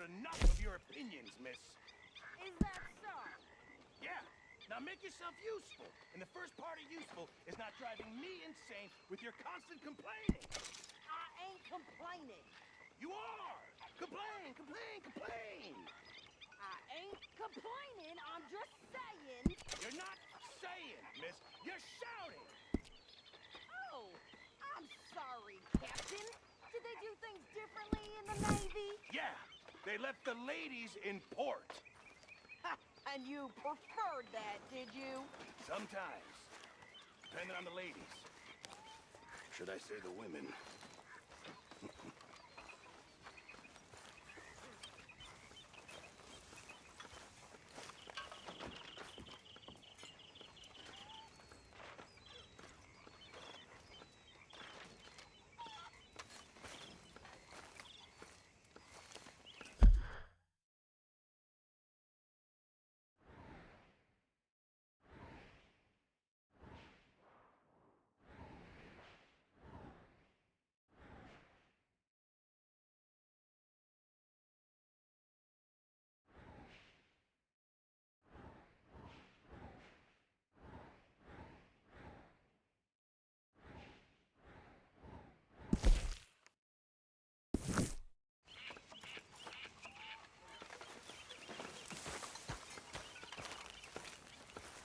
enough of your opinions, miss. Is that so? Yeah. Now make yourself useful. And the first part of useful is not driving me insane with your constant complaining. I ain't complaining. You are! Complain, complain, complain! I ain't complaining. I'm just saying. You're not saying, miss. You're shouting! Oh, I'm sorry, Captain. Did they do things differently in the Navy? Yeah, they left the ladies in port. Ha, and you preferred that, did you? Sometimes. Depending on the ladies. Should I say the women?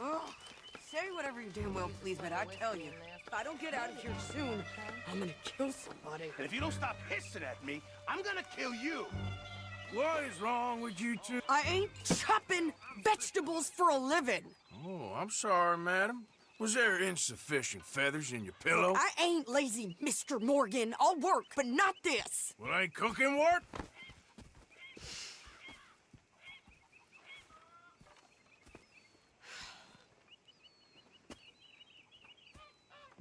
Oh, say whatever you damn well please, but I tell you, if I don't get out of here soon, I'm gonna kill somebody. And if you don't stop hissing at me, I'm gonna kill you. What is wrong with you two? I ain't chopping vegetables for a living. Oh, I'm sorry, madam. Was there insufficient feathers in your pillow? I ain't lazy, Mr. Morgan. I'll work, but not this. Well, ain't cooking work?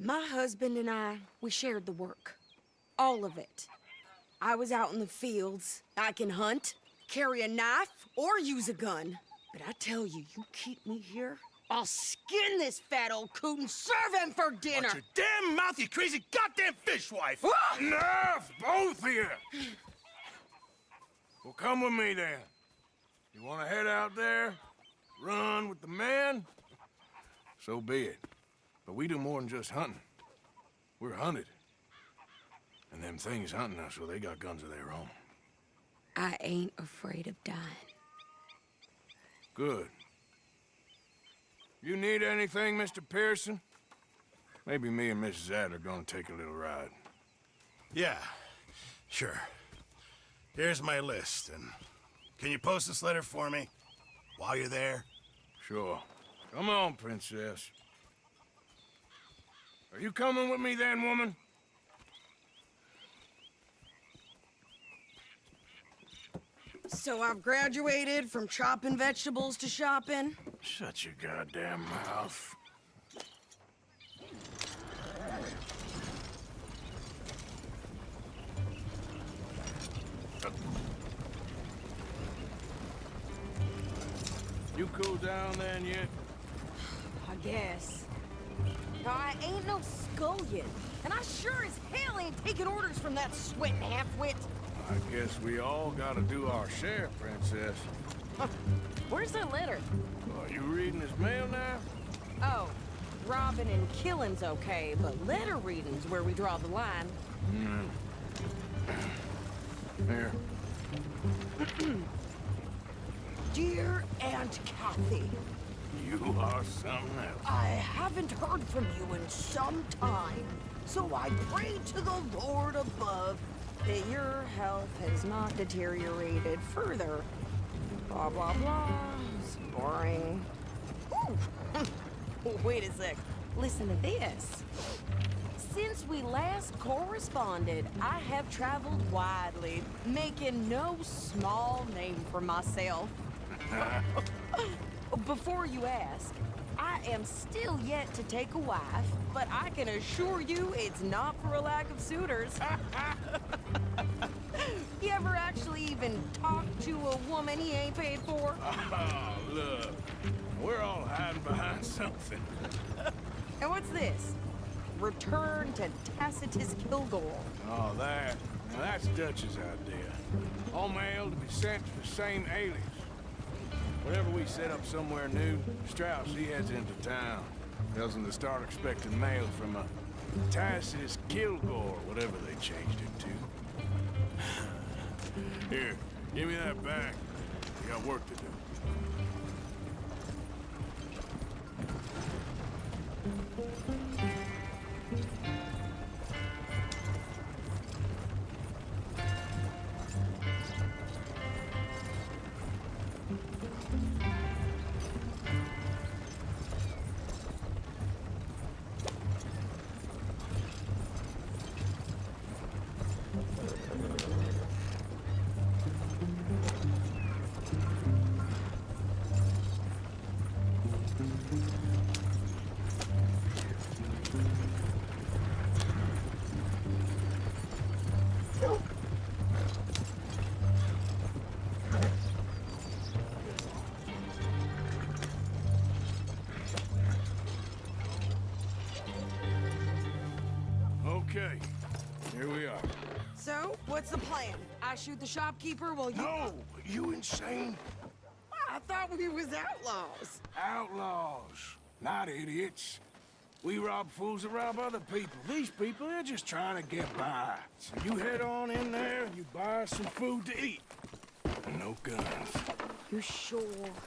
My husband and I, we shared the work. All of it. I was out in the fields. I can hunt, carry a knife, or use a gun. But I tell you, you keep me here, I'll skin this fat old coot and serve him for dinner. Watch your damn mouth, you crazy goddamn fishwife! Enough, both of you! Well, come with me then. You want to head out there, run with the men? So be it. But we do more than just hunting. We're hunted. And them things hunting us, well, they got guns of their own. I ain't afraid of dying. Good. You need anything, Mr. Pearson? Maybe me and Mrs. Adler are gonna take a little ride. Yeah, sure. Here's my list, and can you post this letter for me while you're there? Sure. Come on, princess. Are you coming with me then, woman? So I've graduated from chopping vegetables to shopping. Shut your goddamn mouth. You cool down then yet? I guess. No, I ain't no scullion. And I sure as hell ain't taking orders from that sweating half-wit. I guess we all gotta do our share, princess. Where's that letter? Are you reading his mail now? Oh, robbing and killing's okay, but letter reading's where we draw the line. Here. Dear Aunt Kathy, You are something else. I haven't heard from you in some time, so I pray to the Lord above that your health has not deteriorated further. Blah, blah, blah. It's boring. Ooh. Wait a sec. Listen to this. Since we last corresponded, I have traveled widely, making no small name for myself. Before you ask, I am still yet to take a wife, but I can assure you it's not for a lack of suitors. You ever actually even talk to a woman he ain't paid for? Oh, look. We're all hiding behind something. And what's this? return to Tacitus Kilgore. Oh, that. Now that's Dutch's idea. All mail to be sent to the same alias. Whenever we set up somewhere new, Strauss, he heads into town. Tells them to start expecting mail from a Tacitus Kilgore, whatever they changed it to. Here, give me that back. We got work to do. Okay, here we are. So, what's the plan? I shoot the shopkeeper while you... No! You insane? I thought we was outlaws. Outlaws, not idiots. We rob fools that rob other people. These people, they're just trying to get by. So you head on in there and you buy us some food to eat. And no guns. You're sure?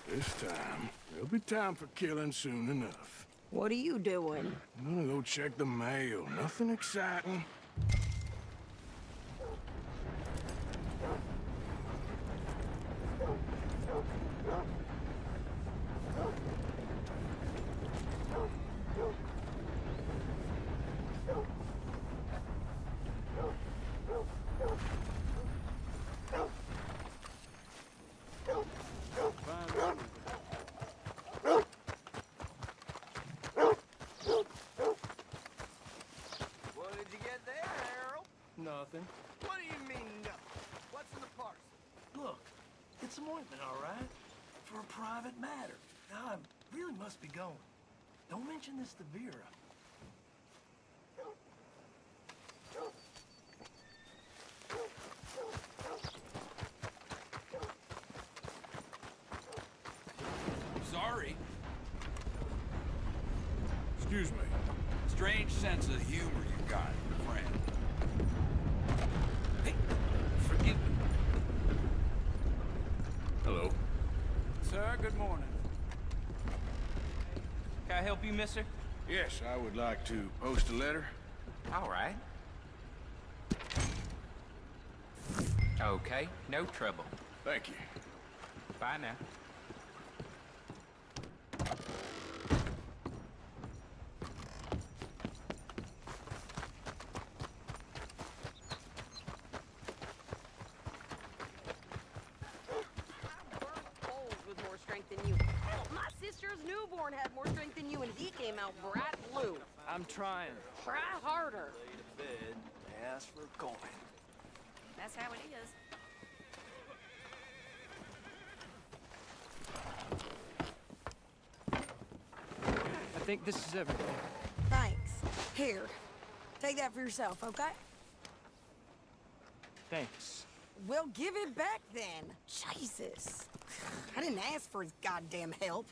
This time, there'll be time for killing soon enough. What are you doing? I'm gonna go check the mail. Nothing exciting. Nothing. What do you mean, nothing? What's in the parcel? Look, it's some ointment, all right? For a private matter. Now, I really must be going. Don't mention this to Vera. Sorry. Excuse me. Strange sense of humor you got, friend. Hey, forgive me. Hello. Sir, good morning. Can I help you, mister? Yes, I would like to post a letter. All right. Okay, no trouble. Thank you. Bye now. My sister's newborn had more strength than you, and he came out bright blue. I'm trying. Try harder. Bed, ask for a coin. That's how it is. I think this is everything. Thanks. Here, take that for yourself, okay? Thanks. Well, give it back then. Jesus. I didn't ask for his goddamn help.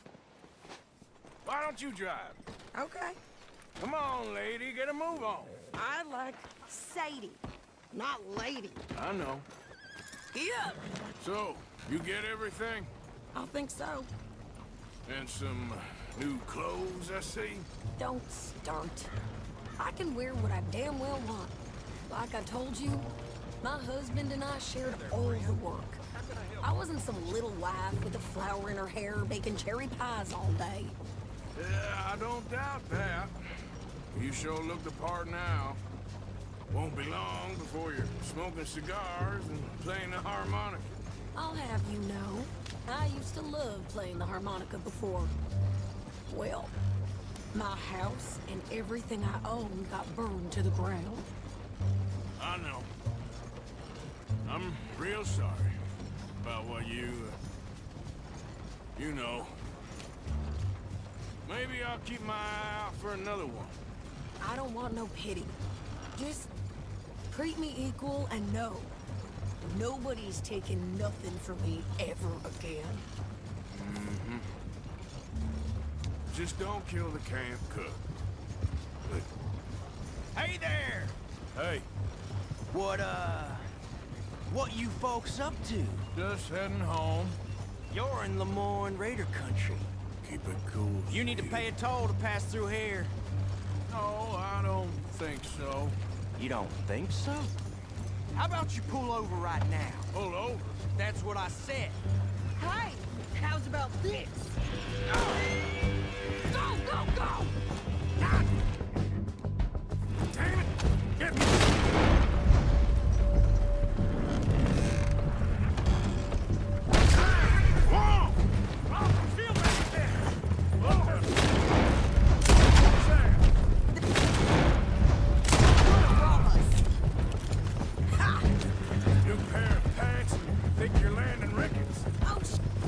Why don't you drive? Okay. Come on, lady, get a move on. I like Sadie, not lady. I know. Yeah. So, you get everything? I think so. And some new clothes, I see? Don't start. I can wear what I damn well want. Like I told you, my husband and I shared all the work. I wasn't some little wife with a flower in her hair baking cherry pies all day. Yeah, I don't doubt that. You sure look the part now. Won't be long before you're smoking cigars and playing the harmonica. I'll have you know, I used to love playing the harmonica before. Well, my house and everything I own got burned to the ground. I know. I'm real sorry about what you know. Maybe I'll keep my eye out for another one. I don't want no pity. Just treat me equal and know nobody's taking nothing from me ever again. Just don't kill the camp cook. Good. Hey there! Hey, What you folks up to? just heading home. You're in Lemoyne Raider country. Keep it cool. You need to pay a toll to pass through here. No, I don't think so. You don't think so? How about you pull over right now? Pull over. That's what I said. Hey, how's about this? Go, go, go! Damn it! Get me! Whoa! Oh, feel back there! New pair of pants and think you're landing Ricketts. Oh,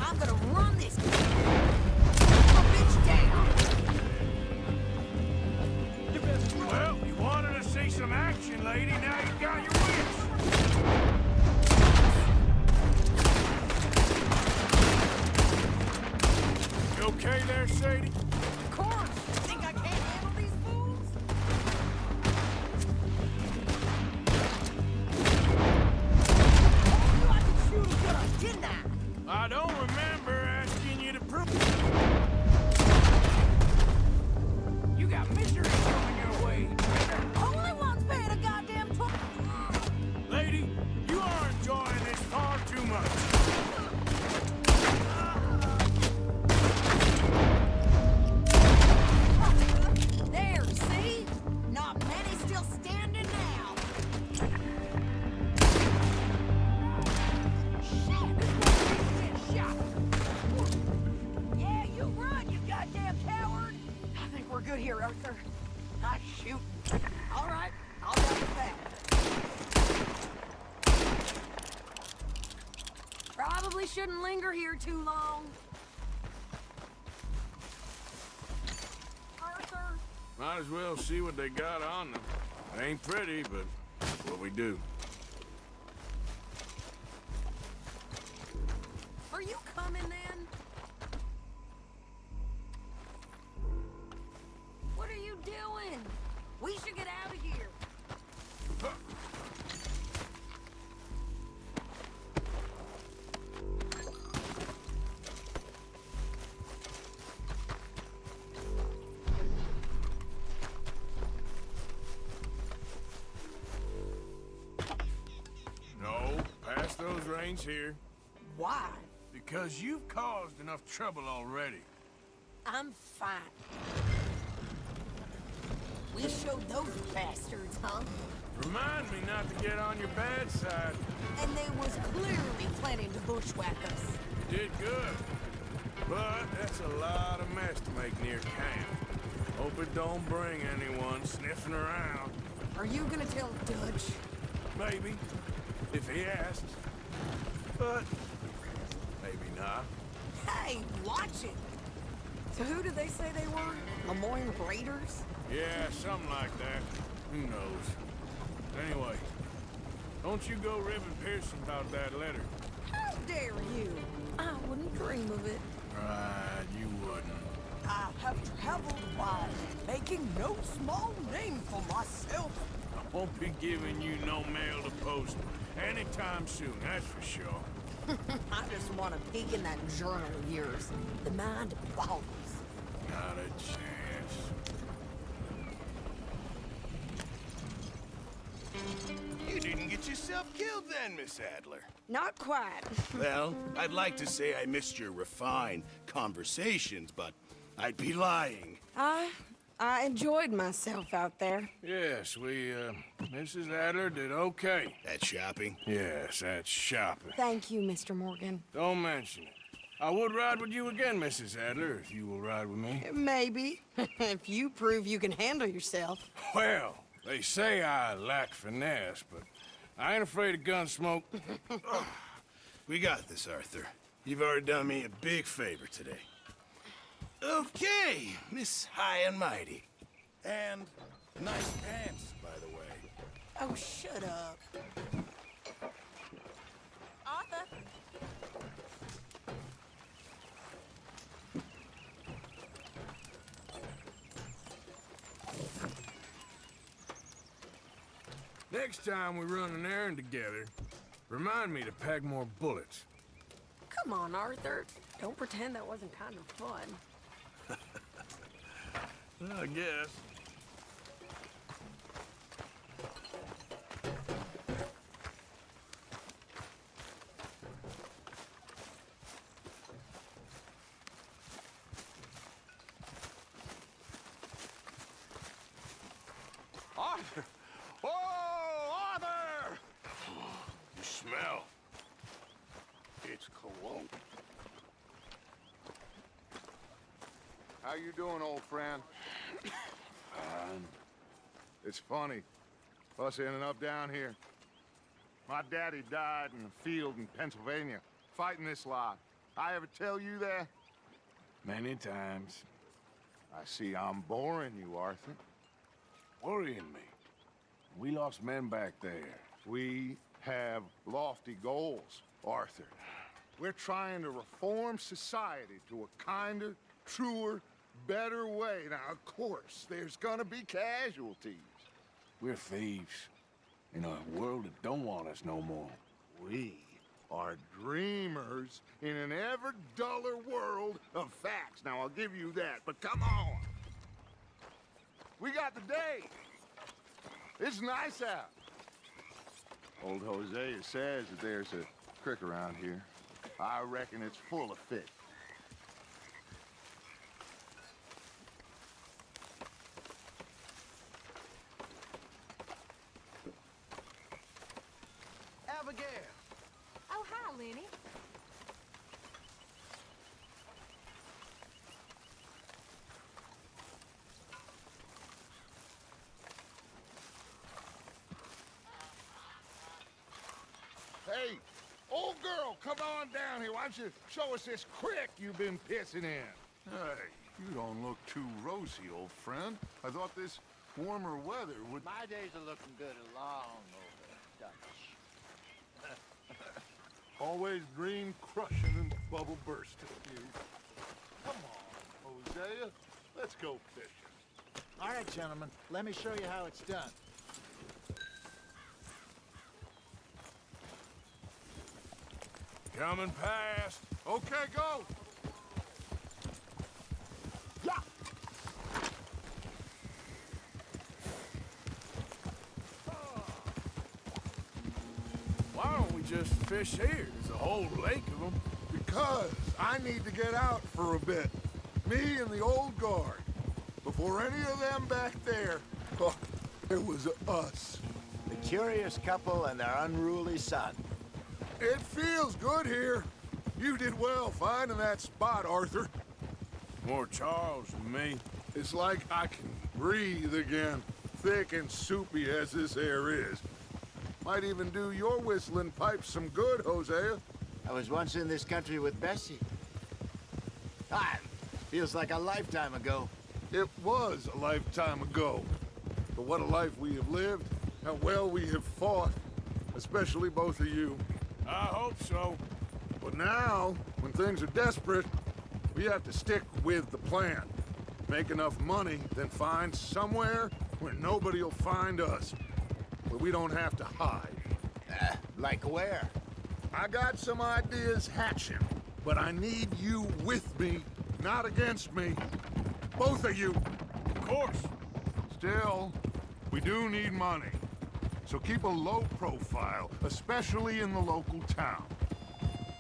I'm gonna run this bitch down. Well, you wanted to see some action, lady. Now you got your wits. You okay there, Sadie? Of course. Think I can't handle these fools? Oh, I could shoot a gun, didn't I? I don't remember asking you to prove. You got misery coming your way. Only one's paying a goddamn toll. Lady, you are enjoying this far too much. There, see? Not many still standing now. Shit, this one's getting shot. Yeah, you run, you goddamn coward. I think we're good here, Arthur. I shoot. All right, I'll have it back. Probably shouldn't linger here too long. Arthur. Might as well see what they got on them. It ain't pretty, but that's what we do. Are you coming then? What are you doing? We should get out of here. No, pass those reins here. Why? Because you've caused enough trouble already. I'm fine. We showed those bastards, huh? Remind me not to get on your bad side. And they was clearly planning to bushwhack us. You did good. But that's a lot of mess to make near camp. Hope it don't bring anyone sniffing around. Are you gonna tell Dutch? Maybe, if he asks. But maybe not. Hey, watch it! So who did they say they were? Lemoyne Raiders? Yeah, something like that. Who knows? Anyway, don't you go ribbing Pearson about that letter. How dare you? I wouldn't dream of it. Right, you wouldn't. I have traveled wide, making no small name for myself. I won't be giving you no mail to post anytime soon, that's for sure. I just want to peek in that journal of yours. The mind boggles. Not a chance. You didn't get yourself killed then, Miss Adler. Not quite. Well, I'd like to say I missed your refined conversations, but I'd be lying. I enjoyed myself out there. Yes, Mrs. Adler did okay. That shopping? Yes, that's shopping. Thank you, Mr. Morgan. Don't mention it. I would ride with you again, Mrs. Adler, if you will ride with me. Maybe. If you prove you can handle yourself. Well, they say I lack finesse, but I ain't afraid of gunsmoke. We got this, Arthur. You've already done me a big favor today. Okay, Miss High and Mighty. And Nice pants, by the way. Oh, shut up. Arthur. Next time we run an errand together, remind me to pack more bullets. Come on, Arthur. Don't pretend that wasn't kind of fun. I guess. Arthur! Oh, Arthur! You smell. It's cologne. How you doing, old friend? It's funny, us ending up down here. My daddy died in a field in Pennsylvania, fighting this lot. I ever tell you that? Many times. I see I'm boring you, Arthur. Worrying me. We lost men back there. We have lofty goals, Arthur. We're trying to reform society to a kinder, truer, better way. Now, of course, there's gonna be casualties. We're thieves. In a world that don't want us no more. We are dreamers in an ever duller world of facts. Now, I'll give you that, but come on. We got the day. It's nice out. Old Hosea says that there's a creek around here. I reckon it's full of fish. Abigail! Oh, hi, Lenny. Hey, old girl, come on down here. Why don't you show us this creek you've been pissing in? Hey, you don't look too rosy, old friend. I thought this warmer weather would... My days are looking good along over Dutch. Always dream crushing and bubble bursting. You... Come on, Hosea. Let's go fishing. All right, gentlemen, let me show you how it's done. Coming past. Okay, go! Yeah! Why don't we just fish here? There's a whole lake of them. Because I need to get out for a bit. Me and the old guard. Before any of them back there, oh, it was us. The curious couple and their unruly son. It feels good here. You did well finding that spot, Arthur. More Charles than me. It's like I can breathe again, thick and soupy as this air is. Might even do your whistling pipes some good, Hosea. I was once in this country with Bessie. Ah, feels like a lifetime ago. It was a lifetime ago. But what a life we have lived, how well we have fought, especially both of you. I hope so. But now, when things are desperate, we have to stick with the plan. Make enough money, then find somewhere where nobody will find us. Where we don't have to hide. Like where? I got some ideas hatching, but I need you with me, not against me. Both of you. Of course. Still, we do need money. So keep a low profile, especially in the local town.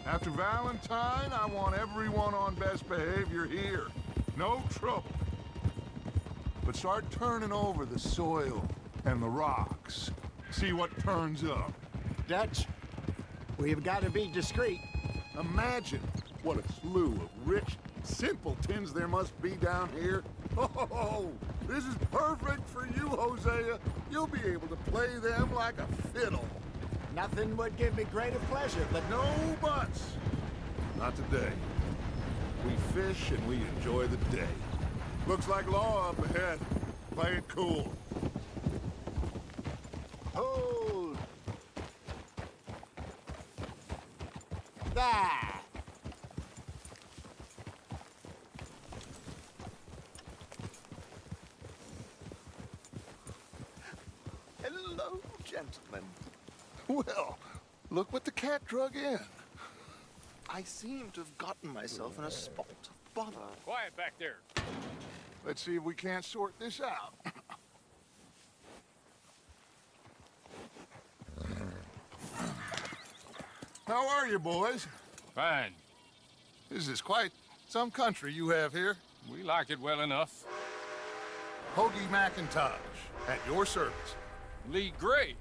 After Valentine, I want everyone on best behavior here. No trouble. But start turning over the soil and the rocks. See what turns up. Dutch, we've got to be discreet. Imagine what a slew of rich simpletons there must be down here. Oh, this is perfect for you, Hosea. You'll be able to play them like a fiddle. Nothing would give me greater pleasure, but No buts. Not today. We fish and we enjoy the day. Looks like law up ahead. Play it cool. Hold! There! Hello, gentlemen. Well, look what the cat drug in. I seem to have gotten myself in a spot of bother. Quiet back there. Let's see if we can't sort this out. How are you, boys? Fine. This is quite some country you have here. We like it well enough. Hoagie McIntosh, at your service. Lee Gray.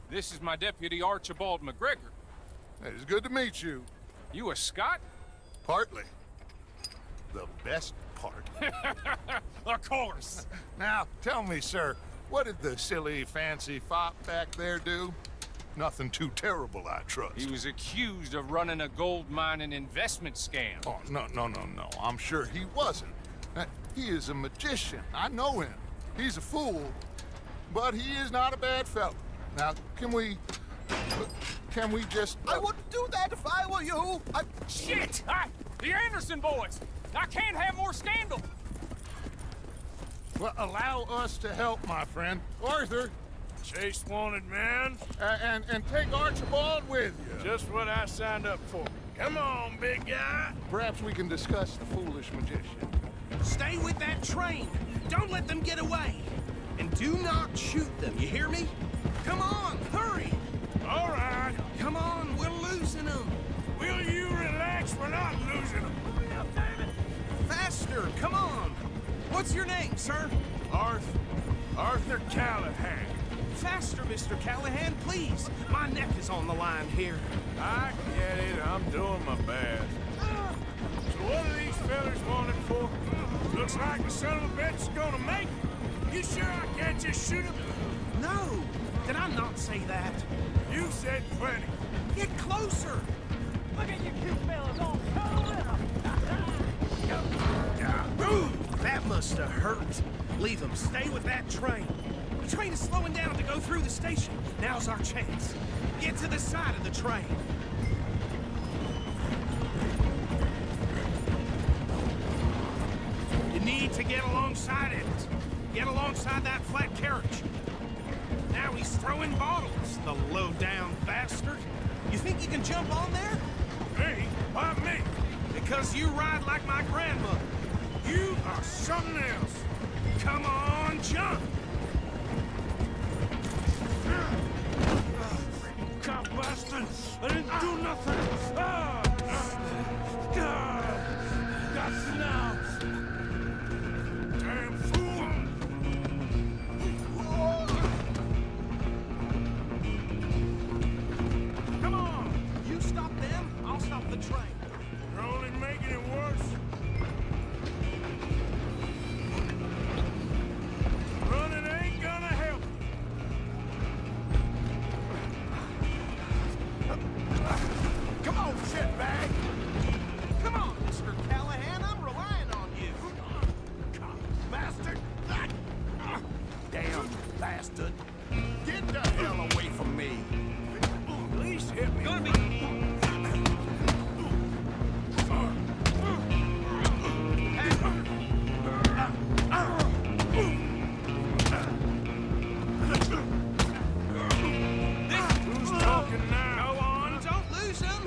This is my deputy Archibald McGregor. It is good to meet you. You a Scot? Partly. The best part. Of course. Now, tell me, sir, what did the silly, fancy fop back there do? Nothing too terrible, I trust. He was accused of running a gold mining investment scam. Oh, no. I'm sure he wasn't. He is a magician. I know him. He's a fool, but he is not a bad fellow. Now, can we just... I wouldn't do that if I were you. Shit! The Anderson boys! I can't have more scandal! Well, allow us to help, my friend. Arthur, Chase wanted man. and take Archibald with you. Just what I signed up for. Come on, big guy. Perhaps we can discuss the foolish magician. Stay with that train. Don't let them get away. And do not shoot them, you hear me? Come on, hurry! All right. Come on, we're losing them. Will you relax? We're not losing them. Hurry up, damn it. Faster, come on. What's your name, sir? Arthur Callahan. Faster, Mr. Callahan, please. My neck is on the line here. I get it. I'm doing my best. So what are these fellas wanted for? Looks like the son of a bitch is gonna make it. You sure I can't just shoot him? No, did I not say that? You said plenty. Get closer. Look at you cute fellas all cuddled up. Ooh, that must have hurt. Leave them. Stay with that train. The train is slowing down to go through the station. Now's our chance. Get to the side of the train. You need to get alongside it. Get alongside that flat carriage. Now he's throwing bottles, the low-down bastard. You think you can jump on there? Me? Why me? Because you ride like my grandmother. You are something else. Come on, jump! Cop bastard! I didn't do nothing! Got you now! Damn fool! Come on! You stop them, I'll stop the train. You're only making it worse. Running ain't gonna help. Come on, shitbag! Come on, Mr. Callahan, I'm relying on you. Bastard! Damn bastard. Get the hell away from me. At least hit me. Gonna be... Who's talking now? Go on, don't lose him.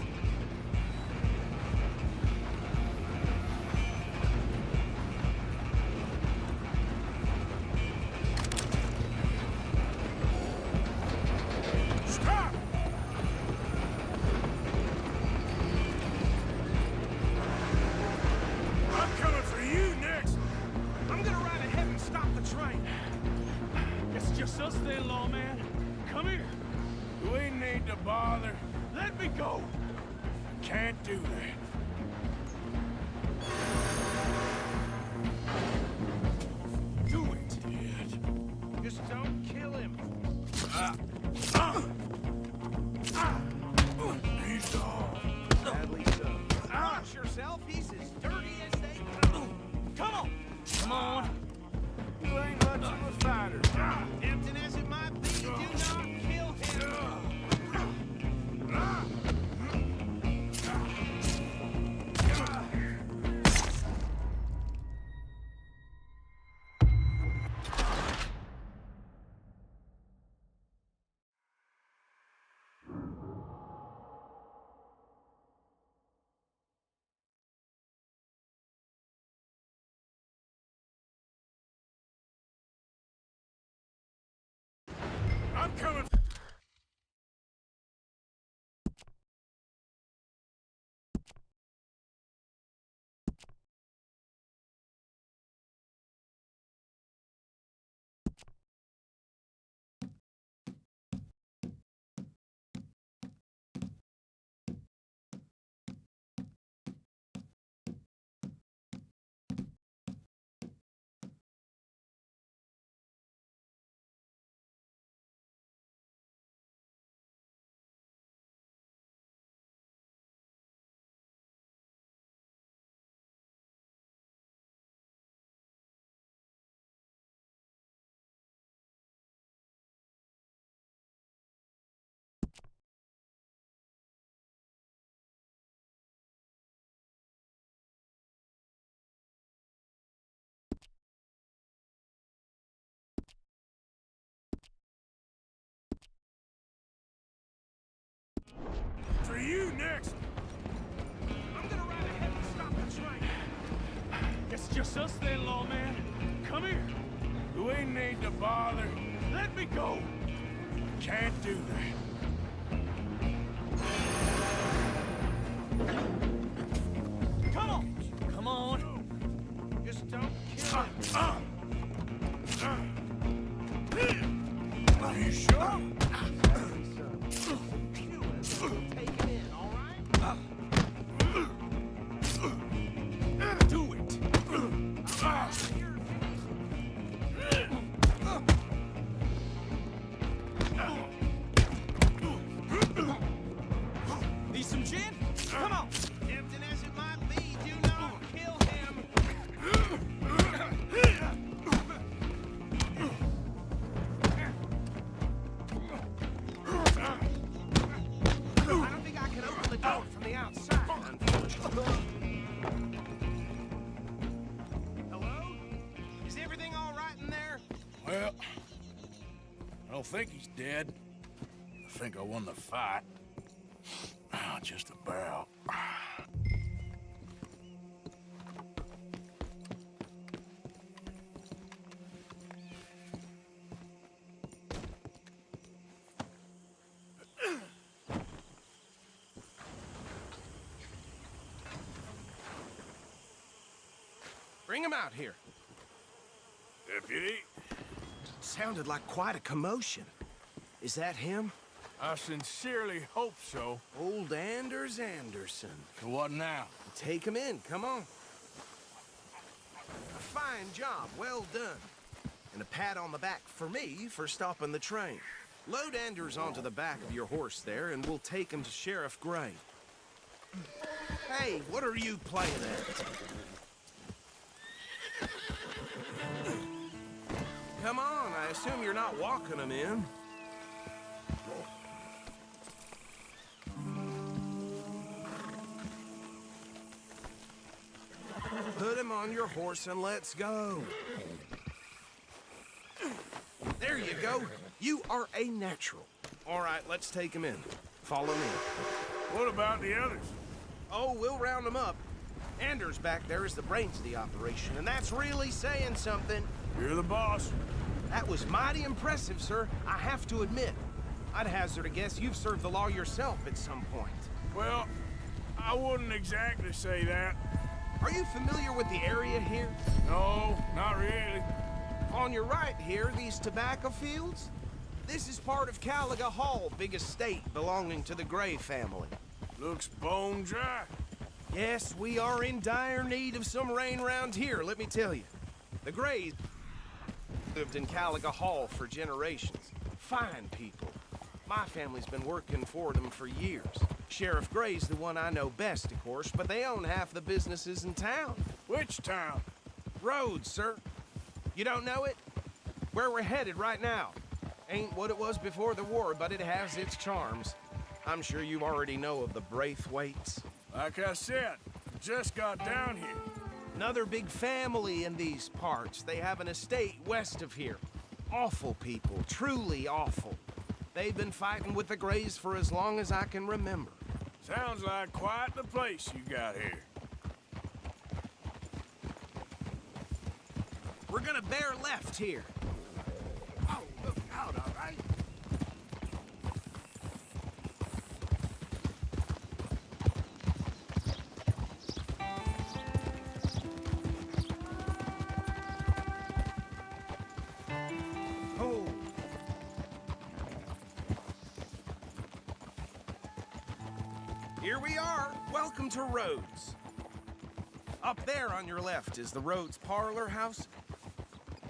Stop! I'm coming for you next. I'm gonna ride ahead and stop the train. It's just us then, lawman. Come here. We need to bother. Let me go. Can't do that. Do it. Just don't kill him. He's gone. Sadly so. Watch yourself. He's as dirty as they come. Come on. Come on. You ain't much of a fighter. Tempting as it might be, do not kill just us then, lawman. Come here. We need to bother. Let me go. Can't do that. Come on. Come on. Just don't kill him. Are you sure? Take it in, all right? Do it. Need some gin? Come on. Tempting as it might be, do not kill him. I don't think I can open the door from the outside, unfortunately. Hello? Is everything all right in there? Well, I don't think he's dead. I think I won the fight. Just about. Bring him out here. Deputy, Sounded like quite a commotion. Is that him? I sincerely hope so. Old Anders Anderson. So what now? Take him in, come on. A fine job, well done. And a pat on the back for me for stopping the train. Load Anders onto the back of your horse there, and we'll take him to Sheriff Gray. Hey, what are you playing at? Come on, I assume you're not walking him in. Put him on your horse and let's go. There you go. You are a natural. All right, let's take him in. Follow me. What about the others? Oh, we'll round them up. Anders back there is the brains of the operation, and that's really saying something. You're the boss. That was mighty impressive, sir. I have to admit. I'd hazard a guess you've served the law yourself at some point. Well, I wouldn't exactly say that. Are you familiar with the area here? No, not really. On your right here, these tobacco fields? This is part of Caliga Hall, big estate belonging to the Gray family. Looks bone dry. Yes, we are in dire need of some rain round here, let me tell you. The Grays lived in Caliga Hall for generations. Fine people. My family's been working for them for years. Sheriff Gray's the one I know best, of course, but they own half the businesses in town. Which town? Rhodes, sir. You don't know it? Where we're headed right now. Ain't what it was before the war, but it has its charms. I'm sure you already know of the Braithwaites. Like I said, just got down here. Another big family in these parts. They have an estate west of here. Awful people, truly awful. They've been fighting with the Grays for as long as I can remember. Sounds like quite the place you got here. We're gonna bear left here. Oh, look out, all right? Oh. Here we are. Welcome to Rhodes. Up there on your left is the Rhodes Parlor House.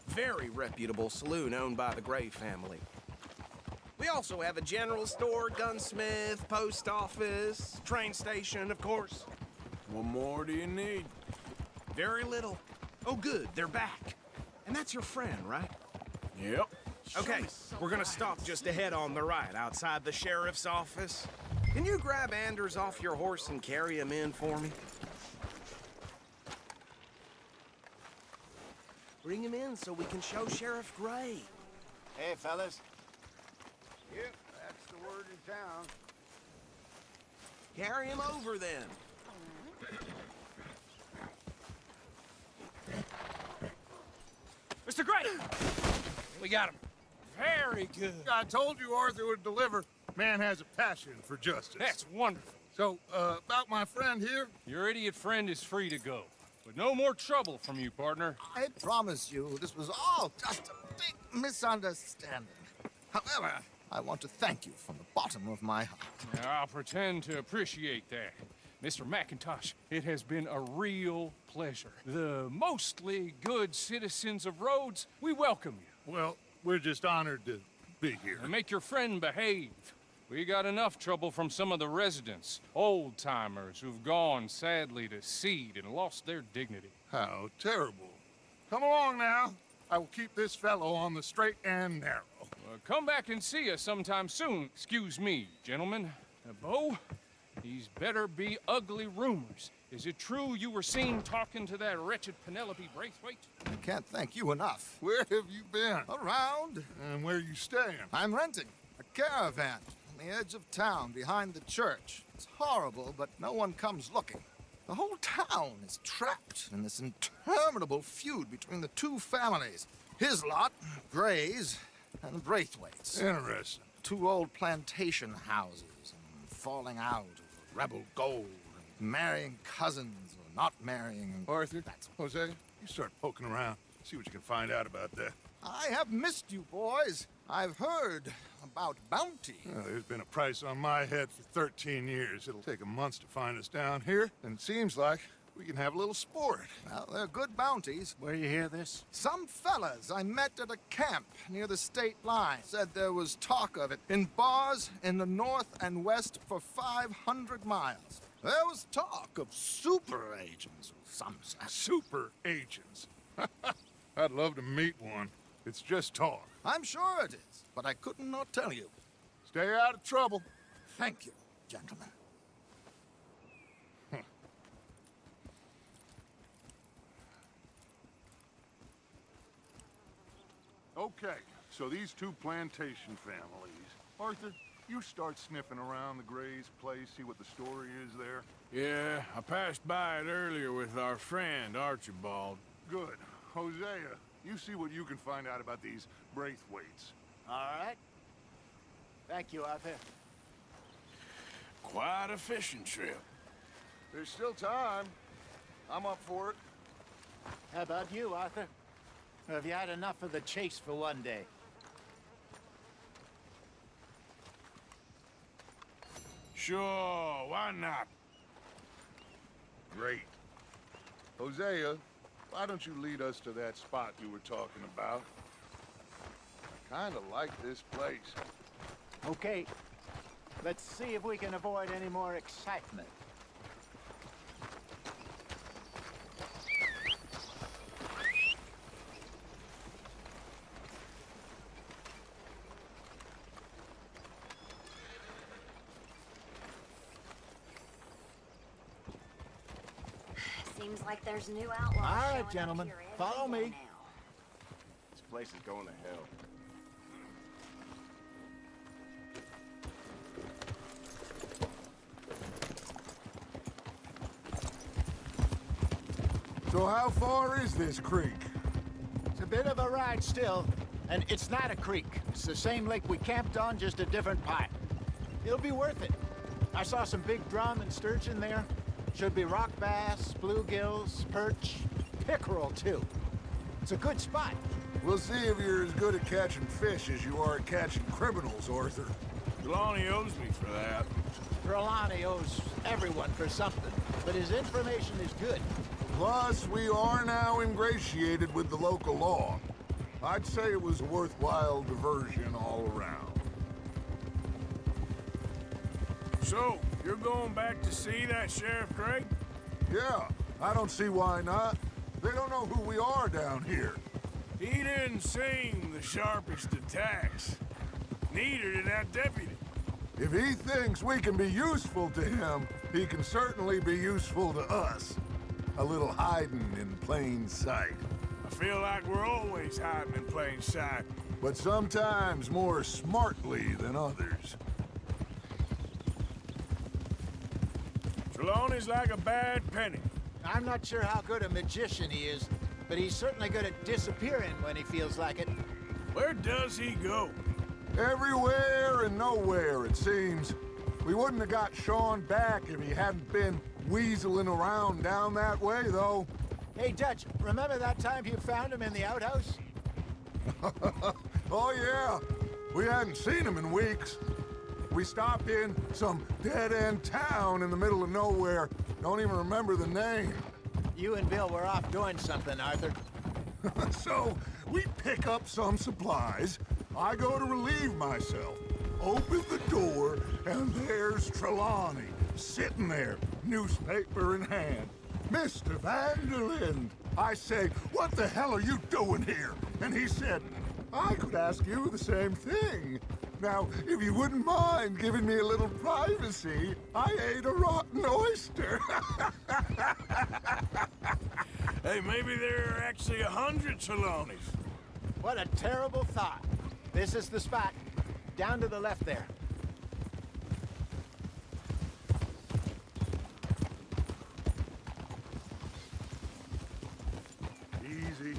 Very reputable saloon owned by the Gray family. We also have a general store, gunsmith, post office, train station, of course. What more do you need? Very little. Oh, good, they're back. And that's your friend, right? Yep. Okay, we're gonna stop just ahead on the right, outside the sheriff's office. Can you grab Anders off your horse and carry him in for me? Bring him in so we can show Sheriff Gray. Hey, fellas. Yep, that's the word in town. Carry him over then. Mr. Gray! We got him. Very good. I told you Arthur would deliver. Man has a passion for justice. That's wonderful. So, about my friend here? Your idiot friend is free to go. But no more trouble from you, partner. I promise you, this was all just a big misunderstanding. However, I want to thank you from the bottom of my heart. Now, I'll pretend to appreciate that. Mr. McIntosh, it has been a real pleasure. The mostly good citizens of Rhodes, we welcome you. Well, we're just honored to be here. And make your friend behave. We got enough trouble from some of the residents, old-timers who've gone, sadly, to seed and lost their dignity. How terrible. Come along now. I will keep this fellow on the straight and narrow. Come back and see us sometime soon. Excuse me, gentlemen. Bo, these better be ugly rumors. Is it true you were seen talking to that wretched Penelope Braithwaite? I can't thank you enough. Where have you been? Around. And where you staying? I'm renting a caravan on the edge of town behind the church. It's horrible, but no one comes looking. The whole town is trapped in this interminable feud between the two families. His lot, Gray's, and Braithwaite's. Interesting. Two old plantation houses, and falling out over rebel gold, and marrying cousins or not marrying. Arthur, Jose, you start poking around. See what you can find out about that. I have missed you, boys. I've heard about bounty. Well, there's been a price on my head for 13 years. It'll take a month to find us down here, and it seems like we can have a little sport. Well, they're good bounties. Where you hear this? Some fellas I met at a camp near the state line said there was talk of it in bars in the north and west for 500 miles. There was talk of super agents of some sort. Super agents. I'd love to meet one. It's just talk. I'm sure it is, but I couldn't not tell you. Stay out of trouble. Thank you, gentlemen. Okay, so these two plantation families. Arthur, you start sniffing around the Gray's place, see what the story is there. Yeah, I passed by it earlier with our friend, Archibald. Good. Hosea, you see what you can find out about these Braithwaites. All right. Thank you, Arthur. Quite a fishing trip. There's still time. I'm up for it. How about you, Arthur? Or have you had enough of the chase for one day? Sure, why not? Great. Hosea, why don't you lead us to that spot you were talking about? I kinda like this place. Okay. Let's see if we can avoid any more excitement. Seems like there's new outlaws. All right, showing up gentlemen, here every follow day me. now. This place is going to hell. So how far is this creek? It's a bit of a ride still, and it's not a creek. It's the same lake we camped on, just a different part. It'll be worth it. I saw some big drum and sturgeon there. Should be rock bass, bluegills, perch, pickerel too. It's a good spot. We'll see if you're as good at catching fish as you are at catching criminals, Arthur. Trelawney owes me for that. Trelawney owes everyone for something, but his information is good. Plus, we are now ingratiated with the local law. I'd say it was a worthwhile diversion all around. So, you're going back to see that Sheriff Gray? Yeah, I don't see why not. They don't know who we are down here. He didn't seem the sharpest attacks. Neither did that deputy. If he thinks we can be useful to him, he can certainly be useful to us. A little hiding in plain sight. I feel like we're always hiding in plain sight. But sometimes more smartly than others. Trelawney's like a bad penny. I'm not sure how good a magician he is, but he's certainly good at disappearing when he feels like it. Where does he go? Everywhere and nowhere, it seems. We wouldn't have got Sean back if he hadn't been weaseling around down that way, though. Hey, Dutch, remember that time you found him in the outhouse? Oh, yeah. We hadn't seen him in weeks. We stopped in some dead-end town in the middle of nowhere. Don't even remember the name. You and Bill were off doing something, Arthur. So, we pick up some supplies. I go to relieve myself. Open the door, and there's Trelawney, sitting there, newspaper in hand. Mr. Vanderlind. I say, what the hell are you doing here? And he said, I could ask you the same thing. Now, if you wouldn't mind giving me a little privacy, I ate a rotten oyster. Hey, maybe there are actually 100 Trelawneys. What a terrible thought. This is the spot. Down to the left there. Easy.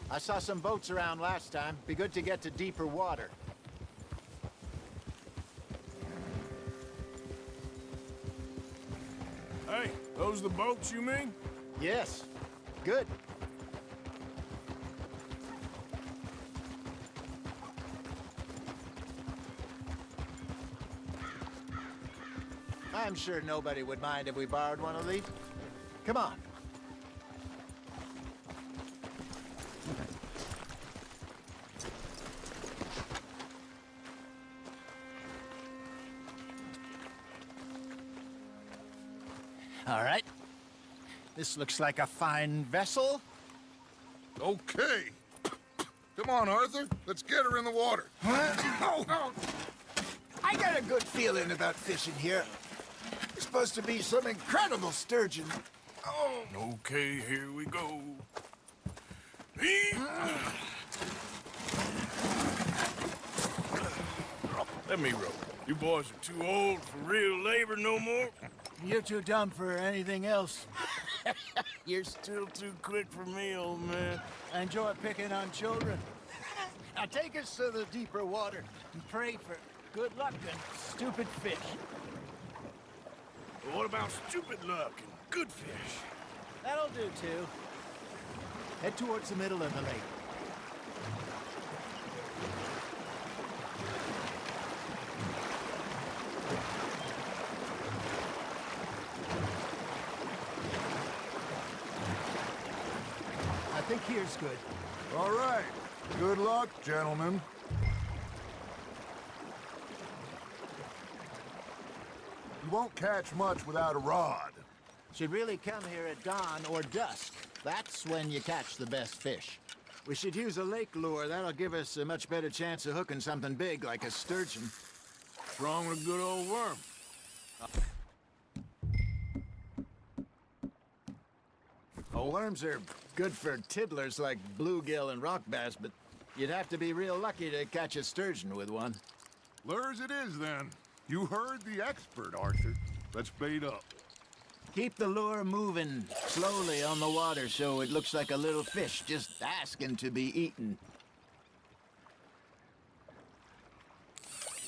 I saw some boats around last time. Be good to get to deeper water. Hey, those the boats you mean? Yes. Good. I'm sure nobody would mind if we borrowed one of these. Come on. All right. This looks like a fine vessel. Okay. Come on, Arthur. Let's get her in the water. Oh. I got a good feeling about fishing here. It's supposed to be some incredible sturgeon. Oh. Okay, here we go. Let me row. You boys are too old for real labor no more. You're too dumb for anything else. You're still too quick for me, old man. I enjoy picking on children. Now take us to the deeper water and pray for good luck and stupid fish. But what about stupid luck and good fish? That'll do, too. Head towards the middle of the lake. I think here's good. All right. Good luck, gentlemen. You won't catch much without a rod. Should really come here at dawn or dusk. That's when you catch the best fish. We should use a lake lure. That'll give us a much better chance of hooking something big like a sturgeon. What's wrong with a good old worm? Worms are good for tiddlers like bluegill and rock bass, but you'd have to be real lucky to catch a sturgeon with one. Lures it is, then. You heard the expert, Arthur. Let's bait up. Keep the lure moving slowly on the water so it looks like a little fish just asking to be eaten.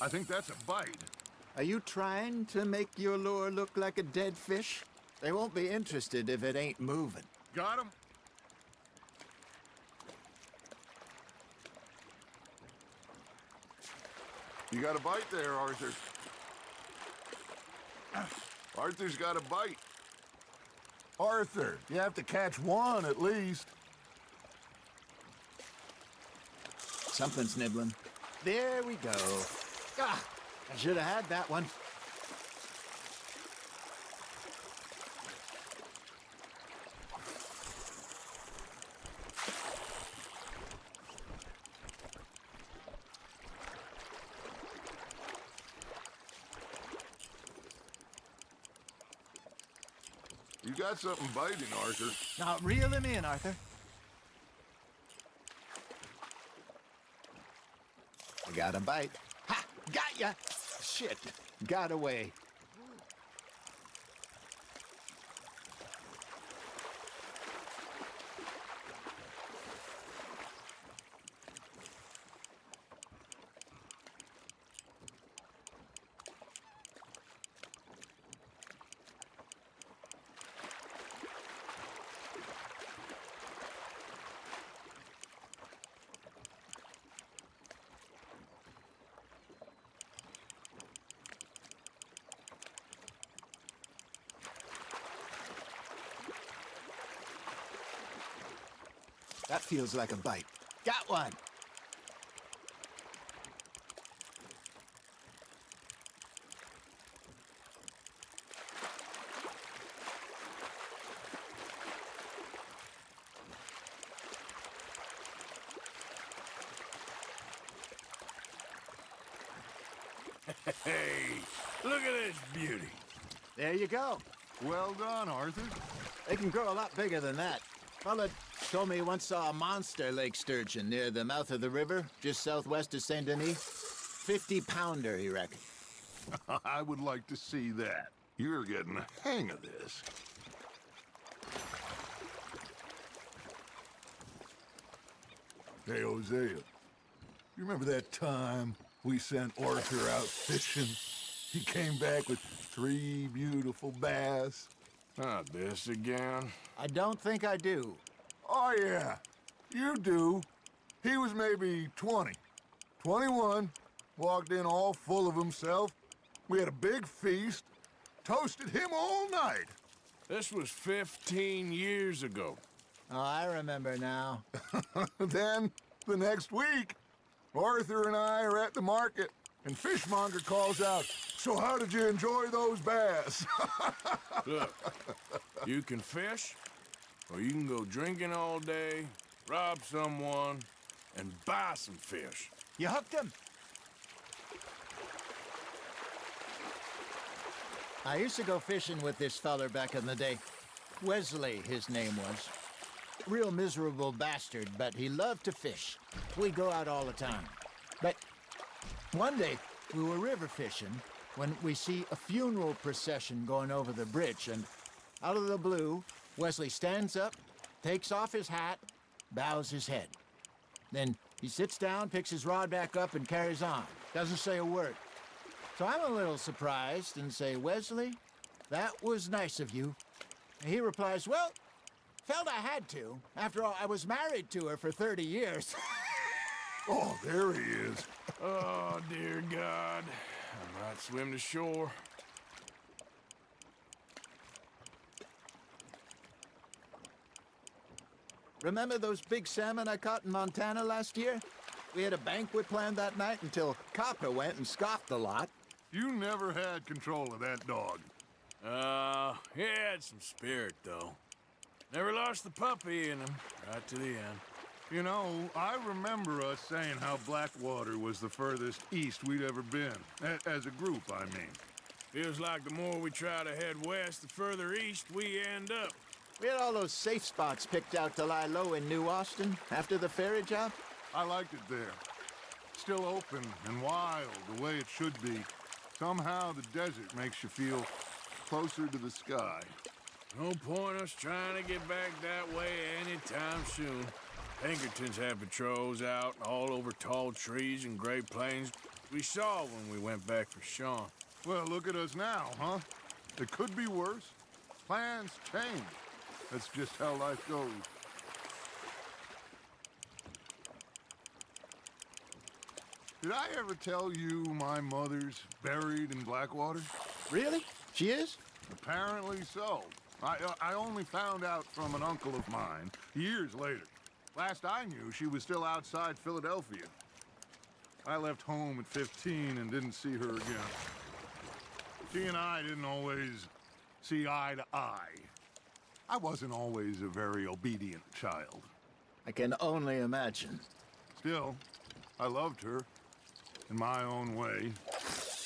I think that's a bite. Are you trying to make your lure look like a dead fish? They won't be interested if it ain't moving. Got him? You got a bite there, Arthur. Arthur's got a bite. Arthur, you have to catch one at least. Something's nibbling. There we go. Ah, I should have had that one. You got something biting, Arthur. Now reel him in, Arthur. Got a bite. Ha! Got ya! Shit. Got away. That feels like a bite. Got one! Hey, look at this beauty. There you go. Well done, Arthur. They can grow a lot bigger than that. Fella told me he once saw a monster lake sturgeon near the mouth of the river, just southwest of Saint Denis. 50-pounder, he reckoned. I would like to see that. You're getting the hang of this. Hey, Hosea. You remember that time we sent Arthur out fishing? He came back with 3 beautiful bass. Not this again. I don't think I do. Oh, yeah. You do. He was maybe 20. 21. Walked in all full of himself. We had a big feast. Toasted him all night. This was 15 years ago. Oh, I remember now. Then, the next week, Arthur and I are at the market, and Fishmonger calls out, "So how did you enjoy those bass?" Look, you can fish, or you can go drinking all day, rob someone, and buy some fish. You hooked him. I used to go fishing with this feller back in the day. Wesley, his name was. Real miserable bastard, but he loved to fish. We'd go out all the time. But one day, we were river fishing when we see a funeral procession going over the bridge, and out of the blue, Wesley stands up, takes off his hat, bows his head. Then he sits down, picks his rod back up, and carries on. Doesn't say a word. So I'm a little surprised and say, "Wesley, that was nice of you." And he replies, "Well, felt I had to. After all, I was married to her for 30 years. Oh, there he is. Oh, dear God. I might swim to shore. Remember those big salmon I caught in Montana last year? We had a banquet planned that night until Copper went and scoffed the lot. You never had control of that dog. He had some spirit, though. Never lost the puppy in him, right to the end. You know, I remember us saying how Blackwater was the furthest east we'd ever been. As a group, I mean. Feels like the more we try to head west, the further east we end up. We had all those safe spots picked out to lie low in New Austin after the ferry job. I liked it there. Still open and wild, the way it should be. Somehow the desert makes you feel closer to the sky. No point us trying to get back that way anytime soon. Pinkertons have patrols out all over tall trees and Great Plains. We saw when we went back for Sean. Well, look at us now, huh? It could be worse. Plans change. That's just how life goes. Did I ever tell you my mother's buried in Blackwater? Really? She is? Apparently so. I only found out from an uncle of mine years later. Last I knew, she was still outside Philadelphia. I left home at 15 and didn't see her again. She and I didn't always see eye to eye. I wasn't always a very obedient child. I can only imagine. Still, I loved her in my own way,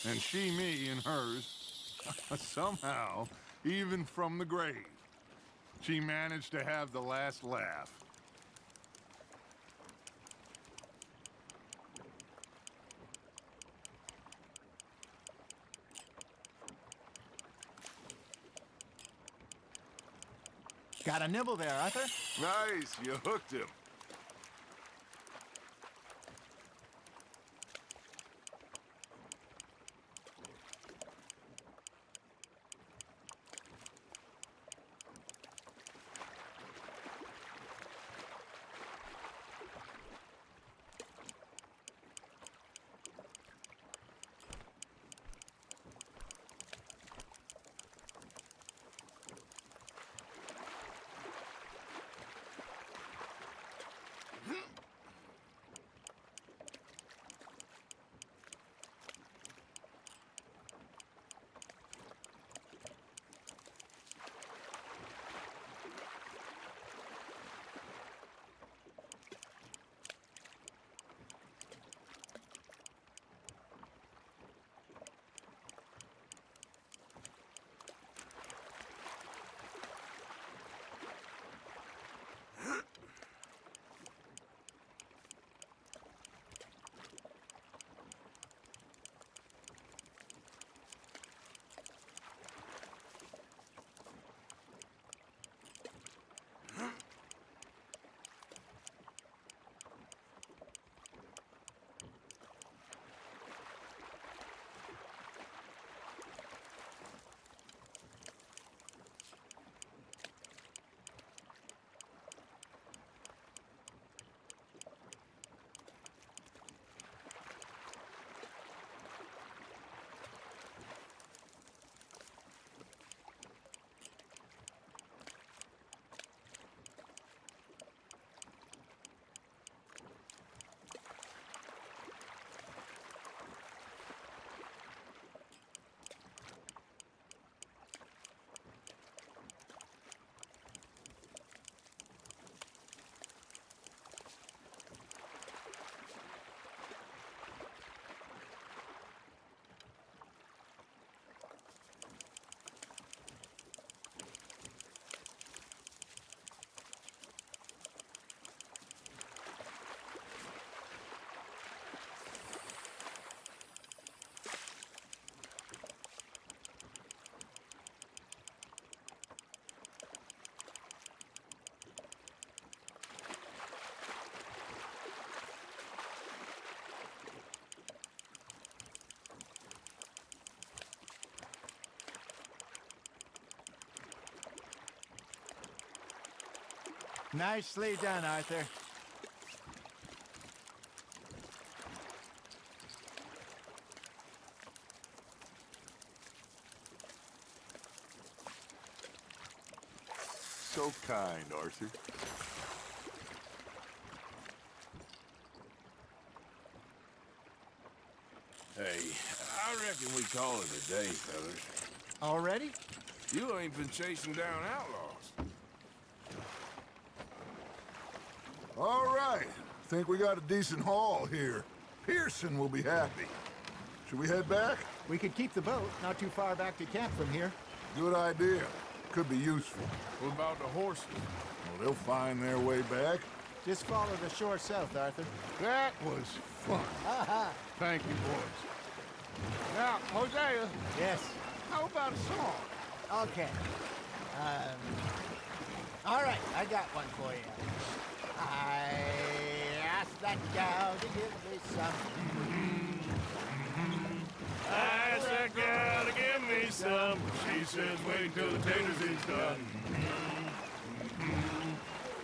and she me in hers. Somehow, even from the grave, she managed to have the last laugh. Got a nibble there, Arthur? Nice, you hooked him. Nicely done, Arthur. So kind, Arthur. Hey, I reckon we call it a day, fellas. Already? You ain't been chasing down outlaws. All right. Think we got a decent haul here. Pearson will be happy. Should we head back? We could keep the boat not too far back to camp from here. Good idea. Could be useful. What about the horses? Well, they'll find their way back. Just follow the shore south, Arthur. That was fun. Aha! Thank you, boys. Now, Hosea, Yes. how about a song? Okay. All right, I got one for you. I asked that gal to give me some. I asked that gal to give me some. She says, wait till the taters is done.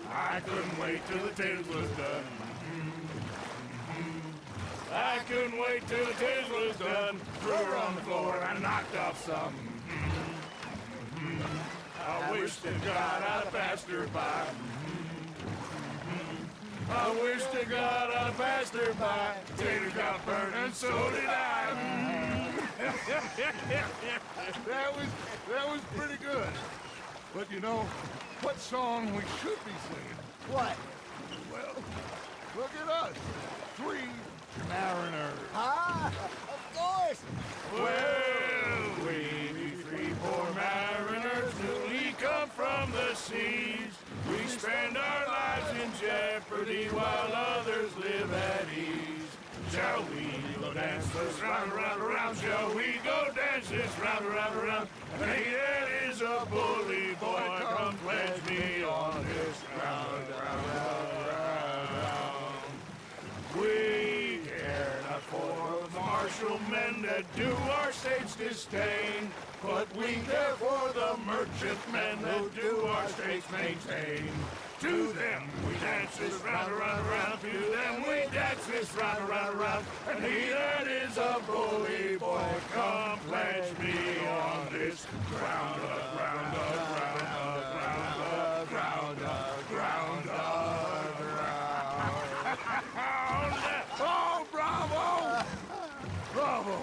I couldn't wait till the taters was done. I couldn't wait till the taters was done. Threw her on the floor and I knocked off some. I wish to God I'd passed her by. I wish to God I passed her by. Taters got burned and so did I. That was pretty good. But you know, what song we should be singing? What? Well, look at us. 3 mariners. Ah, of course. Well, we 3 poor mariners newly come from the seas. We spend our lives in jeopardy while others live at ease. Shall we go dance this round, around, around? Shall we go dance this round, around, around? Hey, that is a bully boy, come pledge me commercial men that do our state's disdain, but we care for the merchantmen that do our state's maintain. To them we dance this round, around, around. To them we dance this round, around, around. And he that is a bully boy, come pledge me on this ground up, ground up, ground up, ground up, ground up, ground up, ground up. Oh, bravo! Bravo!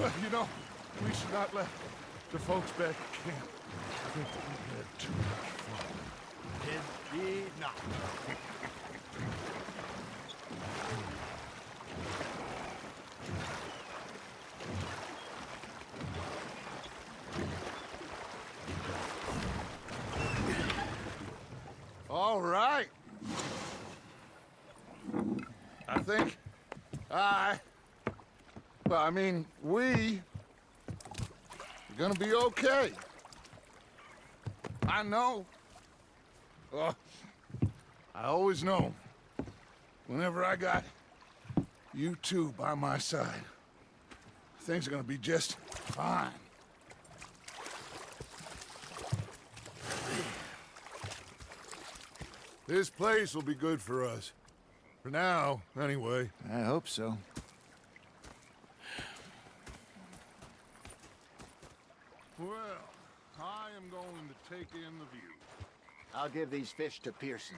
But you know, we should not let the folks back at camp think that we had too much fun. Indeed not. All right. I think we are gonna be okay. I know. I always know. Whenever I got you two by my side, things are gonna be just fine. This place will be good for us. For now, anyway. I hope so. Well, I am going to take in the view. I'll give these fish to Pearson.